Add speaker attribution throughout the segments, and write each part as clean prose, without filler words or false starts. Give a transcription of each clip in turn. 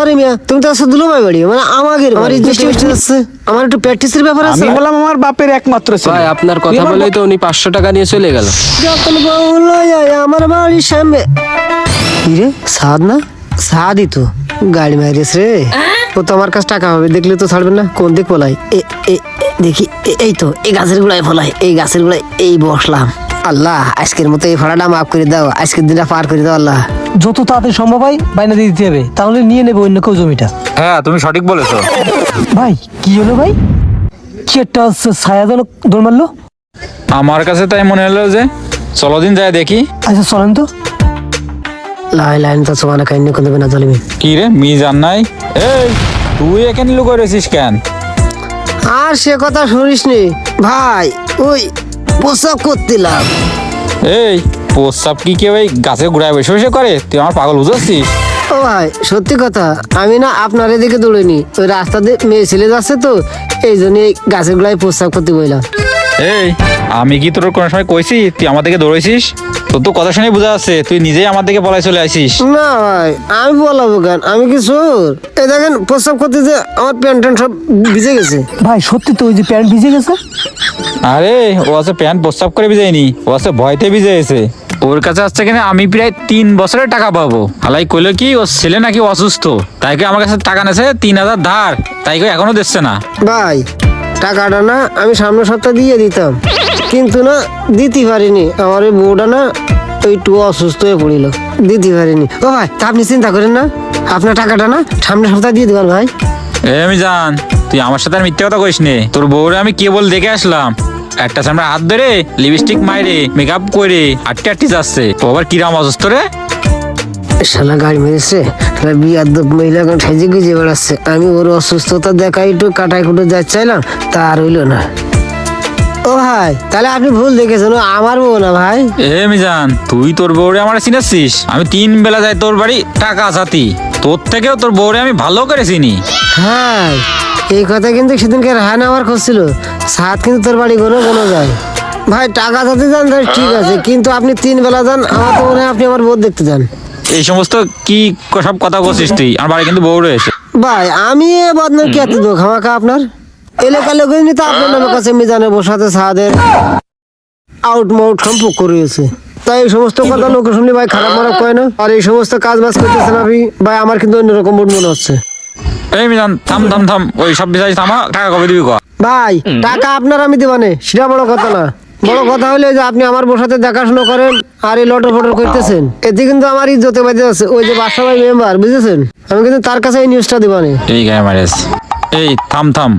Speaker 1: আরে মিয়া তুমি তো আসলে দুলো ভাই বাড়ি মানে আমাদের আমার ইজ্জত আছে, আমার একটু প্র্যাকটিসের ব্যাপার আছে।
Speaker 2: আমি বললাম আমার বাপের একমাত্র ছেলে।
Speaker 3: ভাই আপনার কথা বলেই তো উনি 500 টাকা নিয়ে চলে গেল।
Speaker 1: যখন বললো আমার বাড়ির সামনে কিরে সাদ না সাদই তো গাড়ি মারিস রে। ও তো আমার কাছে টাকা হবে, দেখলে তো ছাড়বেন না। কোন দিক পলাই দেখি এই তো এই গাছের গুলাই ফলাই, এই গাছের গুলাই এই বসলাম। আল্লাহ আজকের মতো এই ভাড়াটা মাফ করে দাও, আজকের দিনটা পার করে দাও আল্লাহ।
Speaker 4: যত তাড়াতাড়ি সম্ভব হয় বাইনা দিয়ে দিতে হবে, তাহলে নিয়ে নেবে অন্য কেউ জমিটা।
Speaker 5: হ্যাঁ তুমি সঠিক বলেছো।
Speaker 4: ভাই কি হলো ভাই, কি একটা ছায়াজনক দৌড় মারলো?
Speaker 5: আমার কাছে তাই মনে হলো যে চলো দিন যায় দেখি।
Speaker 4: আচ্ছা চলেন তো।
Speaker 1: লাই লাইন তো সমানা কাইন্নি কোন দেবে না জলিমি।
Speaker 5: কি রে মিজান নাই? এই তুই এখানে লুকিয়ে রয়েছিস কেন?
Speaker 1: আর সে কথা শুনিস নি ভাই, ওই প্রস্রাব করতিলাম।
Speaker 5: এই প্রস্রাব কি কেউ এই গাছে ঘুরায় বসে বসে করে? তুই আমার পাগল বুঝাচ্ছিস?
Speaker 1: ও ভাই সত্যি কথা, আমি না আপনার এদিকে দৌড়িনি, ওই রাস্তা দিয়ে মেয়ে ছেলে যাচ্ছে তো এই জন্য এই গাছের গোড়ায় প্রস্রাব করতে বললাম।
Speaker 5: এই আমি কি তোর কোনো সময় কইছি তুই আমার দিকে দৌড়েছিস? তোর তো কথা শুনে বোঝা যাচ্ছে তুই নিজেই আমার দিকে পলাই চলে আসিস।
Speaker 1: না ভাই আমি বলাবো কেন, আমি কি চোর? এই দেখেন প্রস্রাব করতে যে আমার প্যান্ট ট্যান্ট সব ভিজে গেছে।
Speaker 4: ভাই সত্যি তো ওই যে প্যান্ট ভিজে গেছে।
Speaker 5: আরে ও আছে প্যান্ট প্রস্রাব করে ভিজায়নি, ও আছে ভয়তে ভিজে গেছে। ওর কাছে আসছে কিনা আমি প্রায় 3 বছরের টাকা পাবো। হালাই কইলো কি ওর ছেলে নাকি অসুস্থ, তাই কি আমার কাছে টাকা নেছে 3000 ধার, তাই কি এখনো দিচ্ছে না।
Speaker 1: ভাই টাকাটা না আমি সামনের সপ্তাহ দিয়ে দিতাম, কিন্তু না দিতে পারিনি। আমার ওই বউটা না একটু অসুস্থ হয়ে পড়িল, দিতে পারিনি। ও ভাই তা আপনি চিন্তা করেন না, আপনার টাকাটা না সামনের সপ্তাহে দিয়ে দেবেন ভাই।
Speaker 5: আমি জান তুই আমার সাথে আর মিথ্যে কথা কইস নে। তোর বউরে আমি কেবল দেখে আসলাম, একটা সামনে হাত ধরে লিপস্টিক মাইরে মেকআপ করে আটটি আটটি যাচ্ছে। ও আবার কিরাম অসুস্থ রে।
Speaker 1: শালা গাড়ি মেরেছে, বিয়ার দোক মহিলা এখন সাইজে গুজে বেড়াচ্ছে। আমি ওর অসুস্থতা দেখা একটু কাটাই কুটে যাচ্ছি চাইলাম, তা আর হইলো না। ও ভাই তাহলে আপনি ভুল দেখেছেন, ও আমার বউ না ভাই।
Speaker 5: মিজান তুই তোর বউরে আমার চিনাচ্ছিস? আমি 3 বেলা যাই তোর বাড়ি টাকা চাতি, তোর থেকেও তোর বউরে আমি ভালো করে চিনি।
Speaker 1: হ্যাঁ এই কথা কিন্তু সেদিনকে রাহান আমার খুঁজছিল, সাত কিন্তু তোর বাড়ি কোনো কোনো যায়। ভাই টাকা যাতে যান তাহলে ঠিক আছে, কিন্তু আপনি 3 বেলা যান, আমার তো মনে হয় আপনি আমার বউ দেখতে যান।
Speaker 5: এই সমস্ত কি সব কথা বলছিস তুই? আমার বাড়ি কিন্তু বউ রয়েছে।
Speaker 1: ভাই আমি এ বদনাম কি এত দোষ আমাকে আপনার এলাকার লোক তো আপনার নামের কাছে মিজানের বসাতে সাদের আউট মাউট সম্পর্ক রয়েছে, তাই এই সমস্ত কথা লোক শুনলে ভাই খারাপ মারাপ কয় না। আর এই সমস্ত কাজ বাজ করতেছেন আপনি ভাই, আমার কিন্তু অন্যরকম মুড মনে হচ্ছে।
Speaker 5: এই মিজান থাম থাম থাম, ওই সব বিষয় থামা, টাকা কবে দিবি কয়া?
Speaker 1: ভাই টাকা আপনার আমি দিবানে সেটা বড় কথা না, বড় কথা হলে যে আপনি আমার বসাতে দেখাশোনা করেন আর এই লটর ফটর করতেছেন, এতে কিন্তু আমার ইজ্জতে বাজে আছে। ওই যে বাসা ভাই মেম্বার বুঝেছেন, আমি কিন্তু তার কাছে এই নিউজটা দিবানে।
Speaker 5: এই গায়ে মারেস। এই থাম থাম,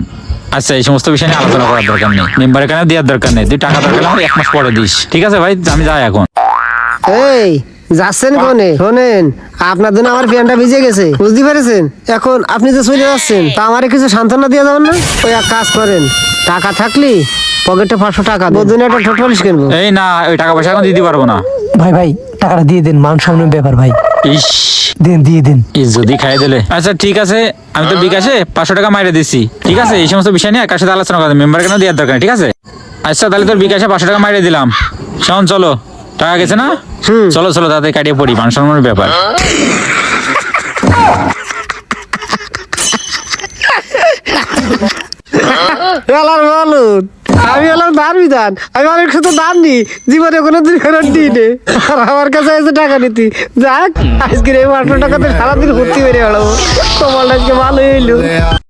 Speaker 5: আচ্ছা এই সমস্ত বিষয় নিয়ে আলোচনা করার দরকার নেই, মেম্বারের কানে দেওয়ার দরকার নেই। তুই টাকা দরকার আমার 1 মাস পরে দিস, ঠিক আছে ভাই? আমি যাই এখন।
Speaker 1: এই যাচ্ছেন কোনে? শোনেন আপনার জন্য আমার প্যান্টটা ভিজে গেছে, বুঝতে পেরেছেন? এখন আপনি যে চলে যাচ্ছেন তা আমার কিছু সান্ত্বনা দিয়ে যাবেন না? ওই এক কাজ করেন, টাকা থাকলে পকেটে 500 টাকা বদিনে একটা টোটালিশ কিনবো।
Speaker 5: এই না, ওই টাকা পয়সা এখন দিতে পারবো না।
Speaker 4: ভাই ভাই টাকাটা দিয়ে দেন, মান সম্মানের ব্যাপার ভাই।
Speaker 5: ইস
Speaker 4: দেন দিয়ে দেন।
Speaker 5: যদি খাই দিলে। আচ্ছা ঠিক আছে, আমি তো বিকাশে 500 টাকা মাইরে দিচ্ছি, ঠিক আছে? এই সমস্ত বিষয় নিয়ে কার সাথে আলোচনা করা, মেম্বার কেন দেওয়ার দরকার নেই, ঠিক আছে? আচ্ছা তাহলে তোর বিকাশে 500 টাকা মাইরে দিলাম। শোন চলো, টাকা গেছে না? চলো চলো তাতে কাটিয়ে পড়ি, মান সম্মানের ব্যাপার।
Speaker 1: আমি হলাম ধার্মিক দান, আমি অনেক শুধু দান নি, জীবনে কোনো দিন ফেরত দিই নে। আর আমার কাছে এসে টাকা নিতি, যাক আজকের এই 500 টাকাতে সারাদিন ভর্তি বেরিয়ে বেড়াবো। তোমার আজকে ভালো হইলো।